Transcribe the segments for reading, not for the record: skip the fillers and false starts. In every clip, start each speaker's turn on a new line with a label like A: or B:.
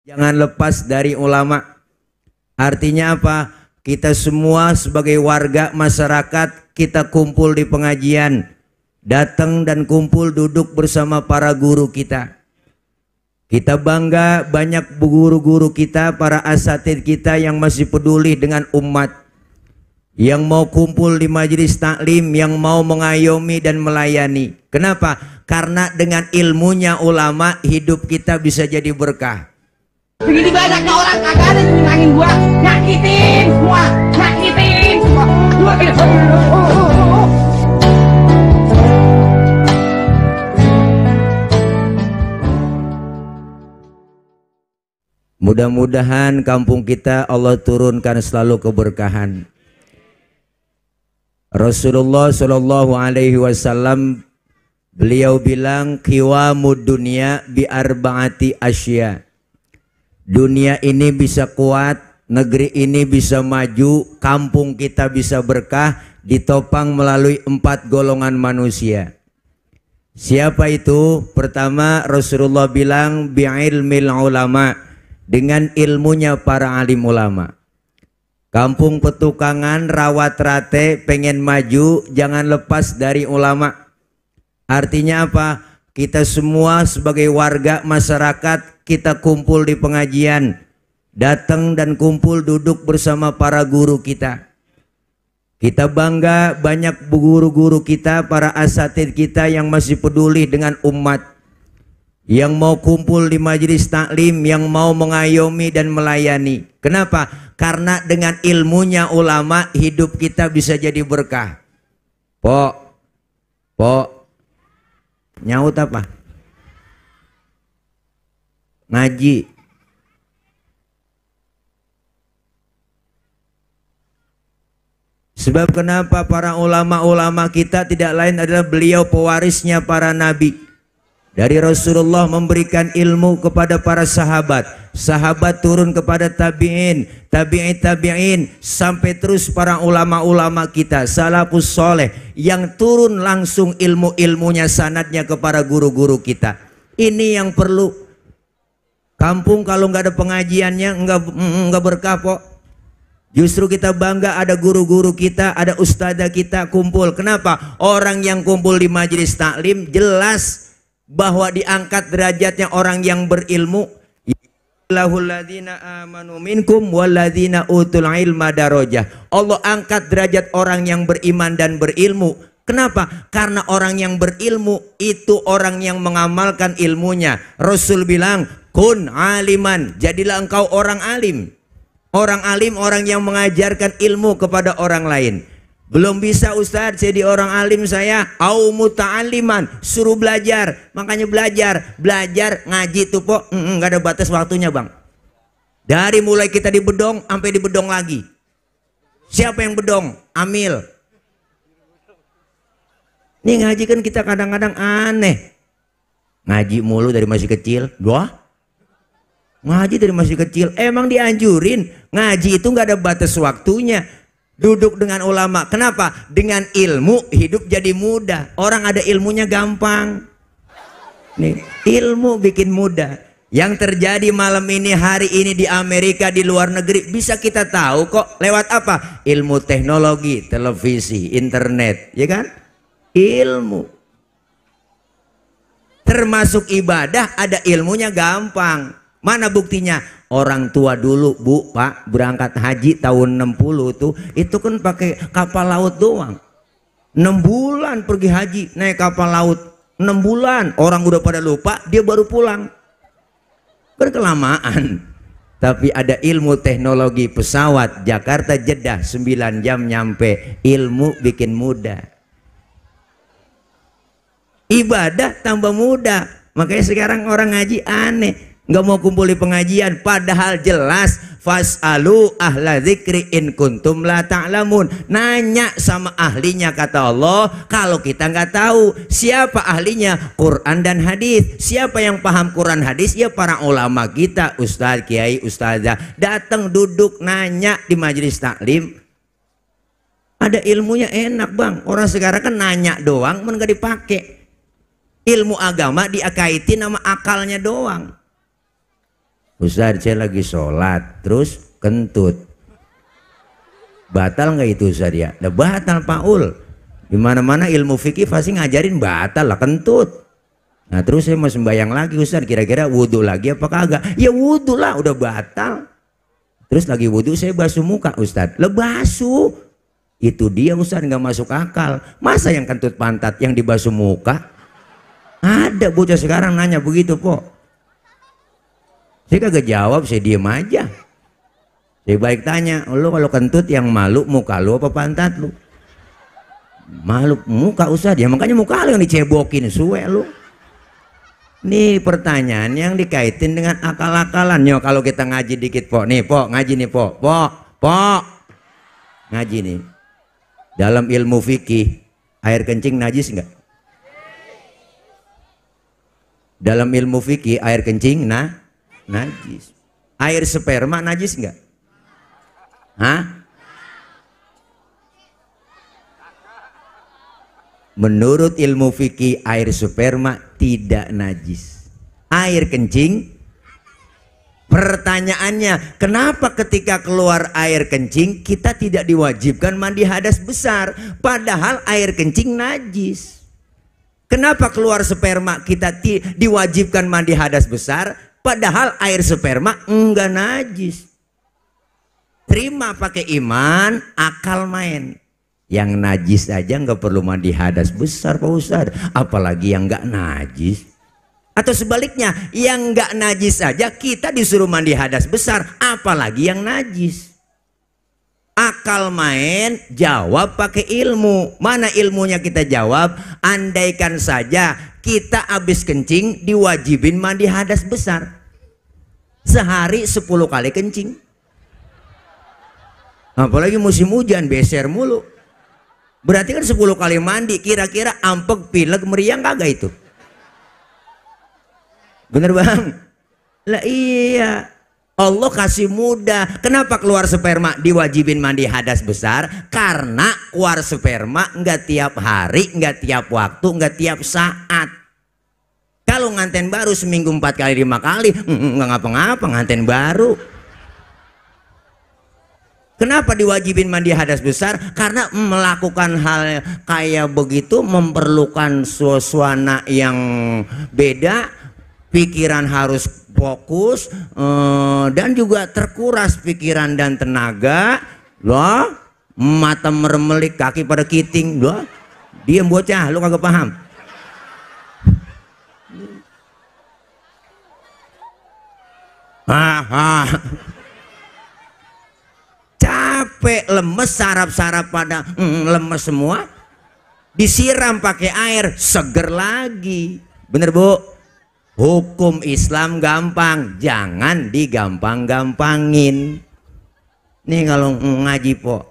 A: Jangan lepas dari ulama. Artinya apa? Kita semua sebagai warga masyarakat, kita kumpul di pengajian, datang dan kumpul duduk bersama para guru kita. Kita bangga banyak guru-guru kita, para asatidz kita yang masih peduli dengan umat, yang mau kumpul di majelis taklim, yang mau mengayomi dan melayani. Kenapa? Karena dengan ilmunya ulama hidup kita bisa jadi berkah.
B: Begini banyaknya orang kagak ada yang nyenangin gua, nyakitin semua.
A: Mudah-mudahan kampung kita Allah turunkan selalu keberkahan. Rasulullah Shallallahu Alaihi Wasallam beliau bilang qiwamud dunya bi arba'ati asya. Dunia ini bisa kuat, negeri ini bisa maju, kampung kita bisa berkah ditopang melalui 4 golongan manusia. Siapa itu? Pertama, Rasulullah bilang bi'ilmil ulama, dengan ilmunya para alim ulama. Kampung petukangan, rawat rate, pengen maju, jangan lepas dari ulama. Artinya apa? Kita semua sebagai warga masyarakat, kita kumpul di pengajian, datang dan kumpul duduk bersama para guru kita. Kita bangga banyak guru-guru kita, para asatidz kita yang masih peduli dengan umat, yang mau kumpul di majelis taklim, yang mau mengayomi dan melayani. Kenapa? Karena dengan ilmunya ulama hidup kita bisa jadi berkah. Pok, nyaut apa? Ngaji. Sebab kenapa para ulama-ulama kita tidak lain adalah beliau pewarisnya para nabi. Dari Rasulullah memberikan ilmu kepada para sahabat, sahabat turun kepada tabi'in, tabi'in, sampai terus para ulama-ulama kita, salafus soleh, yang turun langsung ilmu-ilmunya sanadnya kepada guru-guru kita. Ini yang perlu. Kampung kalau nggak ada pengajiannya nggak berkah kok. Justru kita bangga ada guru-guru kita, ada ustadzah kita kumpul. Kenapa? Orang yang kumpul di majelis taklim jelas bahwa diangkat derajatnya orang yang berilmu. Lahul-ladzina amanu minkum walladzina utul ilma darajah. Allah angkat derajat orang yang beriman dan berilmu. Kenapa? Karena orang yang berilmu itu orang yang mengamalkan ilmunya. Rasul bilang, kun aliman, jadilah engkau orang alim. Orang alim, orang yang mengajarkan ilmu kepada orang lain. Belum bisa Ustadz jadi orang alim saya, au muta'aliman, suruh belajar. Makanya belajar ngaji tuh po, nggak ada batas waktunya bang. Dari mulai kita di bedong sampai di bedong lagi. Siapa yang bedong? Amil. Ini ngaji kan kita kadang-kadang aneh. Ngaji mulu dari masih kecil. Doa? Ngaji dari masih kecil. Emang dianjurin. Ngaji itu nggak ada batas waktunya. Duduk dengan ulama. Kenapa? Dengan ilmu hidup jadi mudah. Orang ada ilmunya gampang. Nih, ilmu bikin mudah. Yang terjadi malam ini, hari ini di Amerika, di luar negeri bisa kita tahu kok. Lewat apa? Ilmu teknologi, televisi, internet, ya kan? Ilmu. Termasuk ibadah ada ilmunya gampang. Mana buktinya? Orang tua dulu bu, pak, berangkat haji tahun 60 tuh, itu kan pakai kapal laut doang. 6 bulan pergi haji naik kapal laut. 6 bulan orang udah pada lupa, dia baru pulang. Berkelamaan. Tapi ada ilmu teknologi pesawat Jakarta Jeddah 9 jam nyampe. Ilmu bikin mudah. Ibadah tambah mudah. Makanya sekarang orang ngaji aneh, nggak mau kumpul di pengajian, padahal jelas fasalu ahla dzikri in kuntum la ta'lamun. Nanya sama ahlinya kata Allah. Kalau kita nggak tahu siapa ahlinya, Quran dan hadis. Siapa yang paham Quran hadis? Ya para ulama kita, ustadz, kiai, ustazah. Datang duduk nanya di majelis taklim. Ada ilmunya enak bang. Orang sekarang kan nanya doang, nggak dipakai. Ilmu agama diakaitin sama akalnya doang. Ustaz saya lagi sholat terus kentut, batal nggak itu Ustaz ya? Nah, batal Paul. Dimana-mana ilmu fikih pasti ngajarin batal lah kentut. Nah terus saya mau sembahyang lagi Ustaz, kira-kira wudhu lagi apa kagak? Ya wudhu lah, udah batal. Terus lagi wudhu saya basuh muka Ustaz, basuh. Itu dia Ustaz, nggak masuk akal. Masa yang kentut pantat yang dibasuh muka? Ada bocah sekarang nanya begitu po. Saya kagak jawab, saya diem aja. Saya baik tanya, lu kalau kentut yang malu muka lu apa pantat lu? Malu muka Ustaz, ya makanya muka lu yang dicebokin suwe lu. Nih pertanyaan yang dikaitin dengan akal-akalan. Yo kalau kita ngaji dikit po, nih po ngaji nih po, ngaji nih. Dalam ilmu fikih air kencing najis enggak? Dalam ilmu fikih air kencing najis. Air sperma najis enggak? Hah? Menurut ilmu fikih air sperma tidak najis. Air kencing. Pertanyaannya, kenapa ketika keluar air kencing kita tidak diwajibkan mandi hadas besar, padahal air kencing najis? Kenapa keluar sperma kita diwajibkan mandi hadas besar, padahal air sperma enggak najis? Terima pakai iman, akal main. Yang najis aja nggak perlu mandi hadas besar Pak Ustadz, apalagi yang nggak najis. Atau sebaliknya, yang nggak najis aja kita disuruh mandi hadas besar, apalagi yang najis. Akal main, jawab pakai ilmu. Mana ilmunya kita jawab? Andaikan saja kita habis kencing diwajibin mandi hadas besar, sehari 10 kali kencing. Apalagi musim hujan beser mulu. Berarti kan 10 kali mandi, kira-kira ampek, pilek, meriang kagak itu? Bener bang? Lah iya, Allah kasih mudah. Kenapa keluar sperma diwajibin mandi hadas besar? Karena keluar sperma nggak tiap hari, nggak tiap waktu, nggak tiap saat. Kalau nganten baru seminggu 4 kali 5 kali nggak ngapa-ngapa, nganten baru. Kenapa diwajibin mandi hadas besar? Karena melakukan hal kayak begitu memerlukan suasana yang beda, pikiran harus fokus, dan juga terkuras pikiran dan tenaga. Loh, mata meremelik, kaki pada kiting. Loh, diam bocah, lu kagak paham. Capek, lemes, saraf-saraf pada lemes semua, disiram pakai air, seger lagi. Bener bu? Hukum Islam gampang, jangan digampang-gampangin. Nih kalau ngaji po,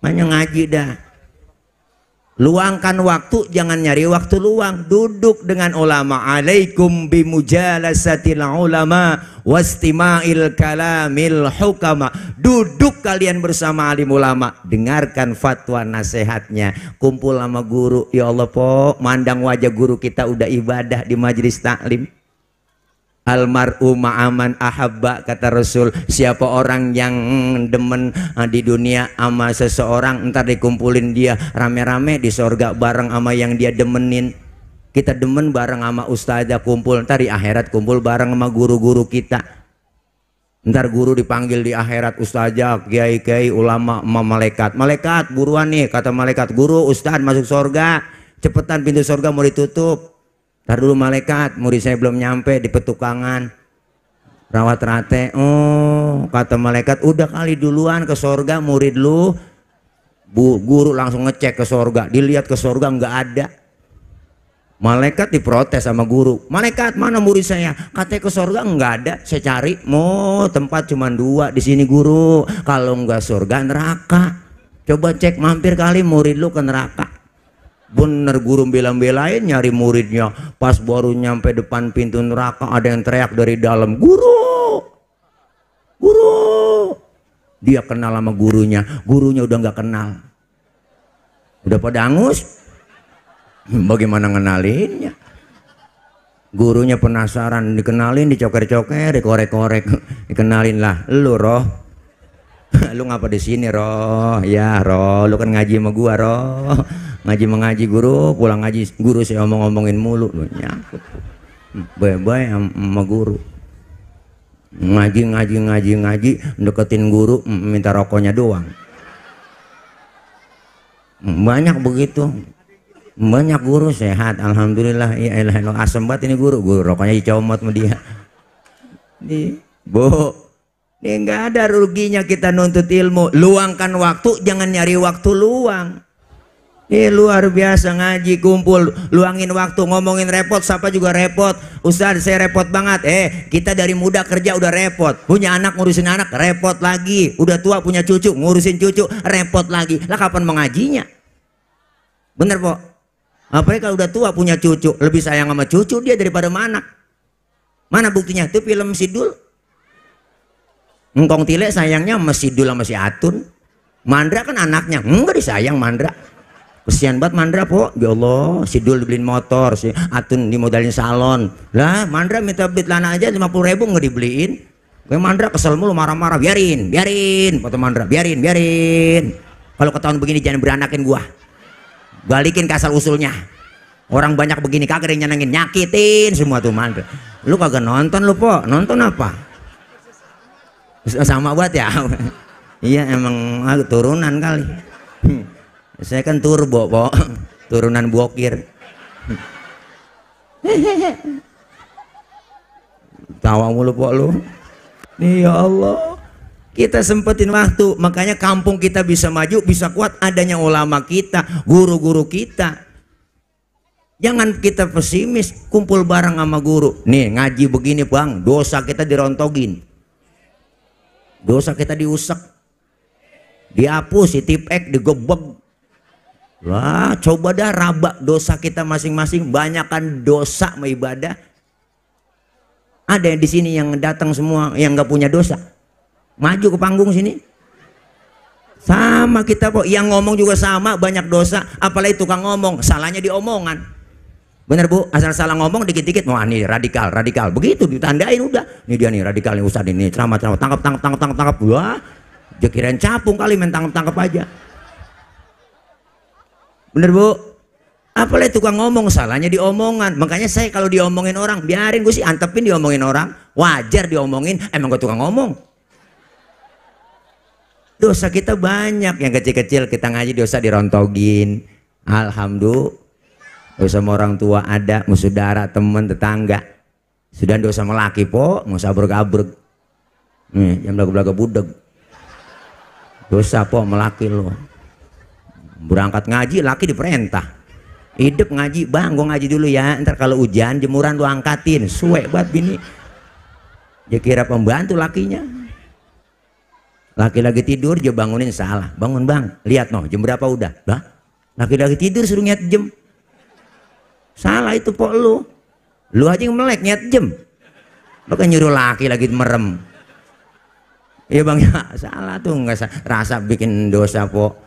A: hanya ngaji dah. Luangkan waktu, jangan nyari waktu luang. Duduk dengan ulama. Alaikum bimujalasatil ulama wastima'il kalamil hukama. Duduk kalian bersama alim ulama, dengarkan fatwa nasihatnya. Kumpul sama guru. Ya Allah po, mandang wajah guru kita udah ibadah di majelis taklim. Almar'u ma'aman ahabba, kata Rasul. Siapa orang yang demen di dunia sama seseorang, ntar dikumpulin dia rame-rame di sorga bareng sama yang dia demenin. Kita demen bareng sama ustazah, kumpul ntar di akhirat kumpul bareng sama guru-guru kita. Ntar guru dipanggil di akhirat, ustazah, kiai-kiai, ulama, sama malaikat. Malaikat buruan nih, kata malaikat, guru ustaz masuk sorga, cepetan pintu sorga mau ditutup. Ntar dulu malaikat, murid saya belum nyampe di petukangan rawat rate. Oh, kata malaikat, udah kali duluan ke sorga murid lu. Guru langsung ngecek ke sorga, dilihat ke sorga nggak ada. Malaikat diprotes sama guru, malaikat mana murid saya? Katanya ke sorga nggak ada, saya cari, mau tempat cuma 2 di sini guru. Kalau nggak sorga neraka. Coba cek mampir kali murid lu ke neraka. Bener, guru bela-belain nyari muridnya. Pas baru nyampe depan pintu neraka ada yang teriak dari dalam, guru, guru. Dia kenal sama gurunya, gurunya udah nggak kenal, udah pada angus. Bagaimana ngenalinnya? Gurunya penasaran, dikenalin, dicoker-coker, dikorek-korek, dikenalin lah, lu Roh. Lu ngapa di sini Roh? Ya Roh, lu kan ngaji sama gua Roh. Ngaji guru, pulang ngaji guru saya omong-omongin mulu, lu nyakut. Bye-bye sama guru. Ngaji, deketin guru, minta rokoknya doang. Banyak begitu. Banyak guru sehat, alhamdulillah. Ya elah, asem banget ini guru rokoknya dicomot sama dia. Bu, ini nggak ada ruginya kita nuntut ilmu. Luangkan waktu, jangan nyari waktu luang. Luar biasa ngaji kumpul, luangin waktu, ngomongin repot, siapa juga repot. Ustaz saya repot banget. Kita dari muda kerja udah repot, punya anak ngurusin anak repot lagi, udah tua punya cucu ngurusin cucu repot lagi. Lah kapan mengajinya? Bener po? Apalagi kalau udah tua punya cucu, lebih sayang sama cucu dia daripada sama anak. Mana buktinya? Itu film Sidul. Engkong Tile sayangnya sama Sidul sama si Atun. Mandra kan anaknya, enggak disayang Mandra. Kesian banget Mandra po, ya Allah, Sidul dibeliin motor, si Atun dimodalin salon. Lah Mandra minta beli celana aja 50.000 nggak dibeliin. Gue Mandra kesel mulu, marah-marah, biarin, kata Mandra, biarin. Kalau ketahuan begini jangan beranakin gua, balikin ke asal usulnya. Orang banyak begini kagak ada yang nyenengin, nyakitin semua tuh Mandra. Lu kagak nonton lu po, nonton apa? Sama buat ya. Iya emang turunan kali. Saya kan turbo po, turunan bokir. Tawa mulu po lu. Ya Allah, kita sempetin waktu, makanya kampung kita bisa maju, bisa kuat adanya ulama kita, guru-guru kita. Jangan kita pesimis, kumpul bareng sama guru. Nih ngaji begini bang, dosa kita dirontogin, dosa kita diusek, dihapus, ditipek, digebek. Wah, coba dah raba dosa kita masing-masing, banyakkan dosa sama ibadah. Ada yang di sini yang datang semua yang nggak punya dosa, maju ke panggung sini. Sama kita kok, yang ngomong juga sama banyak dosa, apalagi tukang ngomong, salahnya di omongan. Bener bu, asal salah ngomong dikit-dikit, wah nih radikal, begitu ditandain udah. Ini dia nih radikal nih Ustadz ini, ceramah, tangkap. Wah, dia kirain capung kali main tangkap aja. Bener bu, apalagi tukang ngomong, salahnya di omongan. Makanya saya kalau diomongin orang, biarin gue sih antepin diomongin orang, wajar diomongin, emang gue tukang ngomong. Dosa kita banyak, yang kecil-kecil kita ngaji dosa dirontogin. Alhamdulillah, dosa sama orang tua ada, mau saudara, teman, tetangga. Sudah dosa sama laki po, mau sabrek-abrek. Nih, yang belaga-belaga budeg. Dosa po melaki lo. Berangkat ngaji laki diperintah, hidup ngaji bang, gue ngaji dulu ya, ntar kalau hujan jemuran lu angkatin, suwe banget bini. Dia kira pembantu lakinya. Laki lagi tidur dia bangunin, salah, bangun bang, lihat noh jam berapa udah. Lah laki lagi tidur suruh ngiat jam, salah itu po lu aja yang melek ngiat jam, lu kan nyuruh laki lagi merem. Iya bang ya, salah tuh, nggak rasa bikin dosa po.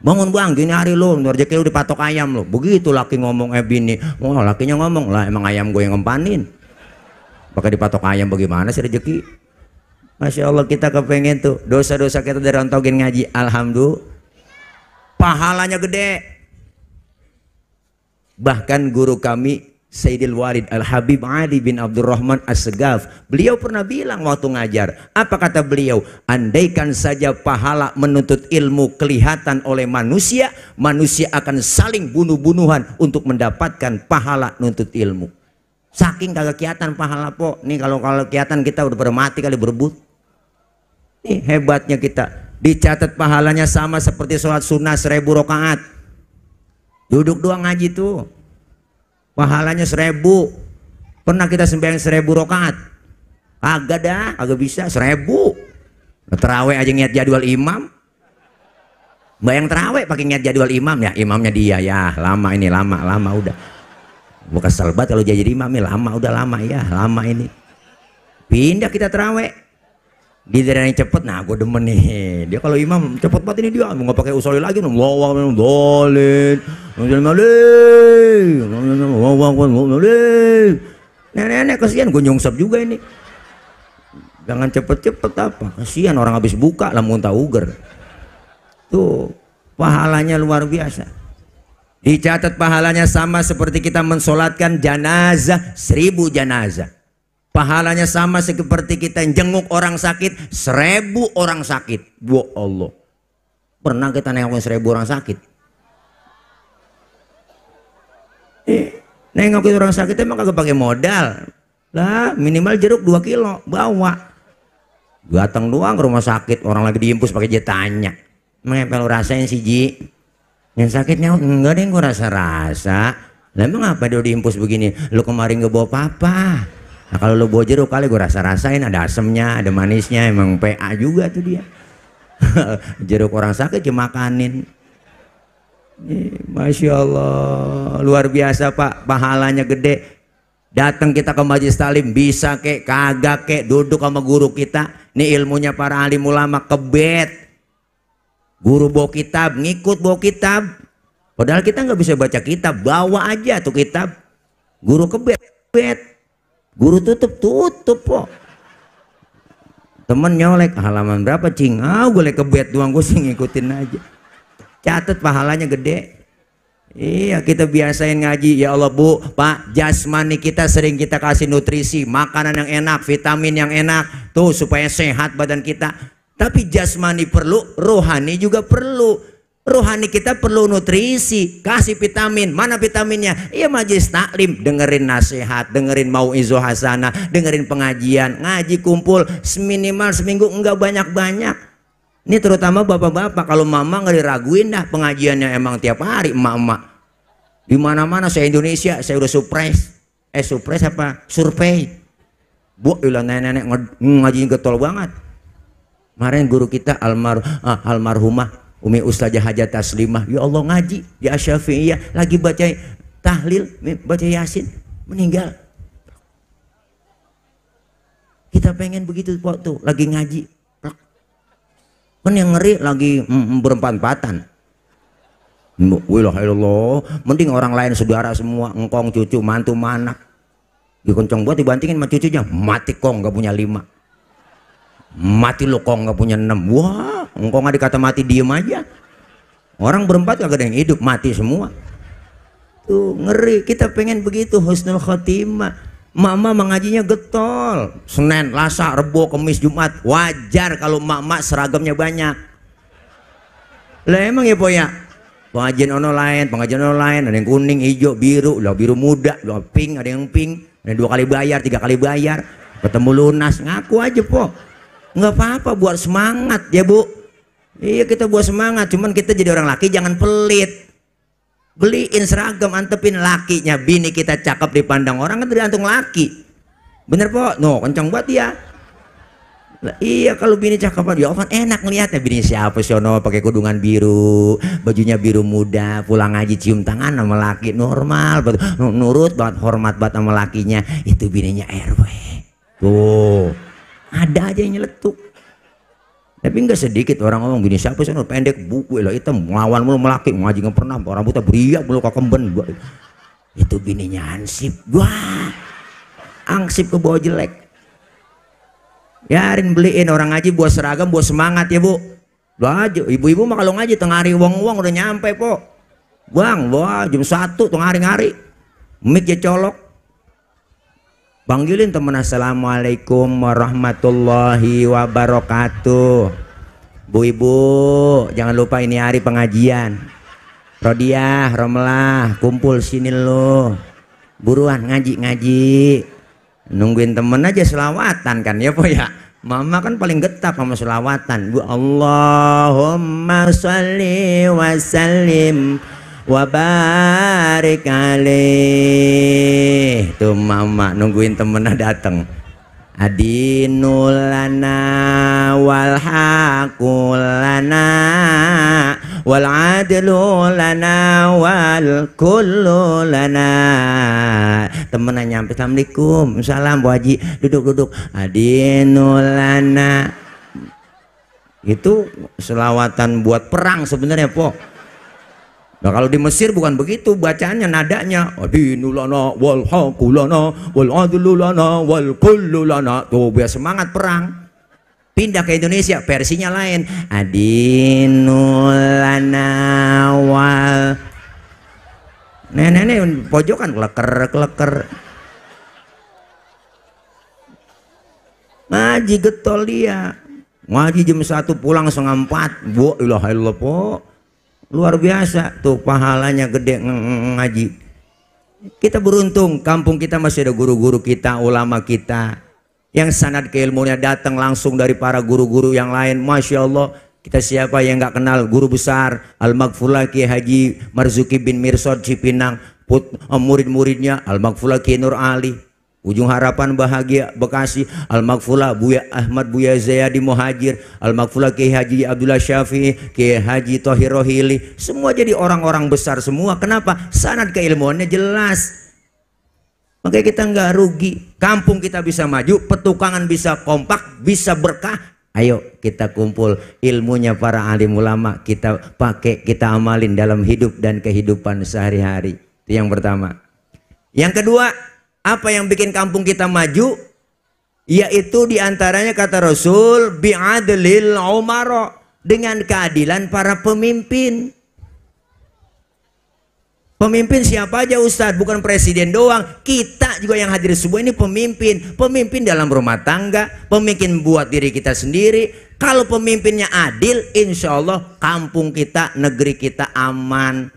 A: Bangun bang, gini hari lu, rezeki lu dipatok ayam lu. Begitu laki ngomong bini, wah lakinya ngomong, lah emang ayam gue yang ngempanin. Pakai dipatok ayam bagaimana sih rezeki? Masya Allah, kita kepengen tuh dosa-dosa kita dirontogin ngaji, alhamdulillah. Pahalanya gede. Bahkan guru kami Sayyidil Walid Al-Habib Ali bin Abdurrahman As-Segaf, beliau pernah bilang waktu ngajar, apa kata beliau? Andaikan saja pahala menuntut ilmu kelihatan oleh manusia, manusia akan saling bunuh-bunuhan untuk mendapatkan pahala nuntut ilmu. Saking kagak kelihatan pahala po. Nih kalau kelihatan kita udah pada mati kali berebut. Nih hebatnya kita, dicatat pahalanya sama seperti sholat sunnah 1000 rakaat. Duduk doang ngaji tuh, pahalanya 1000. Pernah kita sembahyang 1000 rakaat? Agak dah, agak bisa 1000. Terawih aja ngiat jadwal imam. Bayang terawih pakai ngiat jadwal imam, ya imamnya dia ya, lama ini, lama udah. Gue kesel banget kalau jadi imam ya, lama ini. Pindah kita terawih. Dia yang cepet, nah gue demen nih. Dia kalau imam cepet banget ini, dia nggak pakai usolli lagi, Nenek-nenek kasihan, gue nyungsep juga ini. Jangan cepet-cepet apa, kasihan orang habis buka lah muntah uger. Tuh pahalanya luar biasa. Dicatat pahalanya sama seperti kita mensolatkan jenazah 1000 jenazah. Pahalanya sama seperti kita jenguk orang sakit 1000 orang sakit. Ya Allah, pernah kita nengokin 1000 orang sakit? Nengokin orang sakit emang kagak pakai modal lah, minimal jeruk 2 kilo bawa. Datang doang ke rumah sakit, orang lagi diimpus pakai dia tanya, "Emang lu rasain sih Ji?" Yang sakitnya enggak deh, gue rasa-rasa. Lah emang apa dia diimpus begini? Lu kemarin gak bawa apa-apa. Nah kalau lu bawa jeruk kali gue rasa-rasain ada asemnya, ada manisnya, emang PA juga tuh dia. Jeruk orang sakit dimakanin. Masya Allah, luar biasa Pak, pahalanya gede. Datang kita ke majelis talim bisa kek kagak kek duduk sama guru kita. Ini ilmunya para alim ulama, kebet. Guru bawa kitab, ngikut bawa kitab. Padahal kita nggak bisa baca kitab, bawa aja tuh kitab. Guru kebet, guru tutup kok. Temen nyolek halaman berapa cing? Gue kebet doang, gue sih ngikutin aja. Catat pahalanya gede. Iya, kita biasain ngaji. Ya Allah Bu, Pak, jasmani kita sering kita kasih nutrisi, makanan yang enak, vitamin yang enak tuh supaya sehat badan kita. Tapi jasmani perlu, rohani juga perlu. Rohani kita perlu nutrisi, kasih vitamin. Mana vitaminnya? Iya majelis taklim, dengerin nasihat, dengerin mauizah hasanah, dengerin pengajian, ngaji kumpul seminimal seminggu, enggak banyak-banyak. Ini terutama bapak-bapak, kalau mama nggak diraguin dah pengajiannya emang tiap hari emak-emak. Di mana-mana saya Indonesia, saya udah surprise apa? Survei. Bu, ilah nenek-nenek ngajiin getol banget. Kemarin guru kita almarhumah Umi Ustazah Hajat Taslimah, ya Allah ngaji di Asyafi'iyah lagi baca tahlil, baca Yasin, meninggal. Kita pengen begitu waktu lagi ngaji. Kan yang ngeri lagi berempat-empatan. Wilah, mending orang lain saudara semua, engkong, cucu, mantu, manak. Dikencong buat dibantingin sama cucunya, mati kong gak punya 5. Mati lo kong gak punya 6. Wah, engkong gak dikata mati diem aja. Orang berempat kagak ada yang hidup, mati semua. Tuh ngeri, kita pengen begitu husnul khotimah. Mama mengajinya getol, Senin, Selasa, Rebo, Kamis, Jumat. Wajar kalau mak-mak seragamnya banyak. Lah emang ya poya, pengajian online, ada yang kuning, hijau, biru, lah biru muda, lah pink, ada yang pink, ada 2 kali bayar, 3 kali bayar, ketemu lunas, ngaku aja po, nggak apa-apa buat semangat ya Bu. Iya kita buat semangat, cuman kita jadi orang laki jangan pelit. Beliin seragam, antepin lakinya. Bini kita cakep dipandang orang kan tergantung laki. Bener po? No, kencang banget ya. Lah, iya kalau bini cakep ya kan enak ngeliatnya. Bini siapa sono pakai kudungan biru, bajunya biru muda, pulang ngaji cium tangan sama laki normal, nurut banget, hormat banget sama lakinya. Itu bininya RW. Tuh, ada aja yang nyeletuk. Tapi enggak sedikit orang ngomong bini siapa sih pendek buku lah hitam ngelawan mulu melaki ngaji nggak pernah rambutnya beriak mulu kakemben gua itu bininya ansip. Wah angsip ke bawah jelek. Yarin beliin orang ngaji buat seragam buat semangat ya Bu. Lah aja ibu-ibu mah kalau ngaji tengah hari uang udah nyampe po Bang wah jam 1 tengah hari mic ya colok. Panggilin teman, assalamualaikum warahmatullahi wabarakatuh. Bu ibu jangan lupa ini hari pengajian. Rodiah, Romlah kumpul sini lo. Buruan ngaji. Nungguin temen aja selawatan kan ya po ya. Mama kan paling getap sama selawatan. Allahumma sholli wa sallim wa barik alaih. Tuh mama nungguin temennya dateng. Adinulana wal haqulana wal adlulana wal kullulana. Temennya nyampe, assalamualaikum, salam Bu Haji, duduk. Adinulana itu selawatan buat perang sebenarnya po. Nah kalau di Mesir bukan begitu bacaannya, nadanya adinulana wal haqulana wal adlulana wal kullulana. Tuh biar semangat perang. Pindah ke Indonesia versinya lain, adinulana wal nenek pojokan kleker ngaji getol dia, ngaji jam 1 pulang setengah 4. Bu ilaha illallah po, luar biasa tuh pahalanya gede ngaji. Kita beruntung kampung kita masih ada guru-guru kita, ulama kita yang sanad keilmuannya datang langsung dari para guru-guru yang lain. Masya Allah, kita siapa yang nggak kenal guru besar Al-Maghfurlah Kiai Haji Marzuki bin Mirsad Cipinang, murid-muridnya Al-Maghfurlah Kiai Nur Ali, Ujung Harapan Bahagia Bekasi, Al-Maghfurlah Buya Ahmad Buya Zayadi Muhajir, Al-Maghfurlah Kiai Haji Abdullah Syafi'i, Kiai Haji Thohir Rohili, semua jadi orang-orang besar semua. Kenapa? Sanad keilmuannya jelas. Makanya kita nggak rugi, kampung kita bisa maju, petukangan bisa kompak, bisa berkah. Ayo kita kumpul ilmunya para alim ulama, kita pakai, kita amalin dalam hidup dan kehidupan sehari-hari. Itu yang pertama. Yang kedua, apa yang bikin kampung kita maju? Yaitu diantaranya kata Rasul, bi'adlil umara, dengan keadilan para pemimpin. Pemimpin siapa aja Ustadz, bukan presiden doang, kita juga yang hadir semua ini pemimpin. Pemimpin dalam rumah tangga, pemimpin buat diri kita sendiri. Kalau pemimpinnya adil, insya Allah kampung kita, negeri kita aman.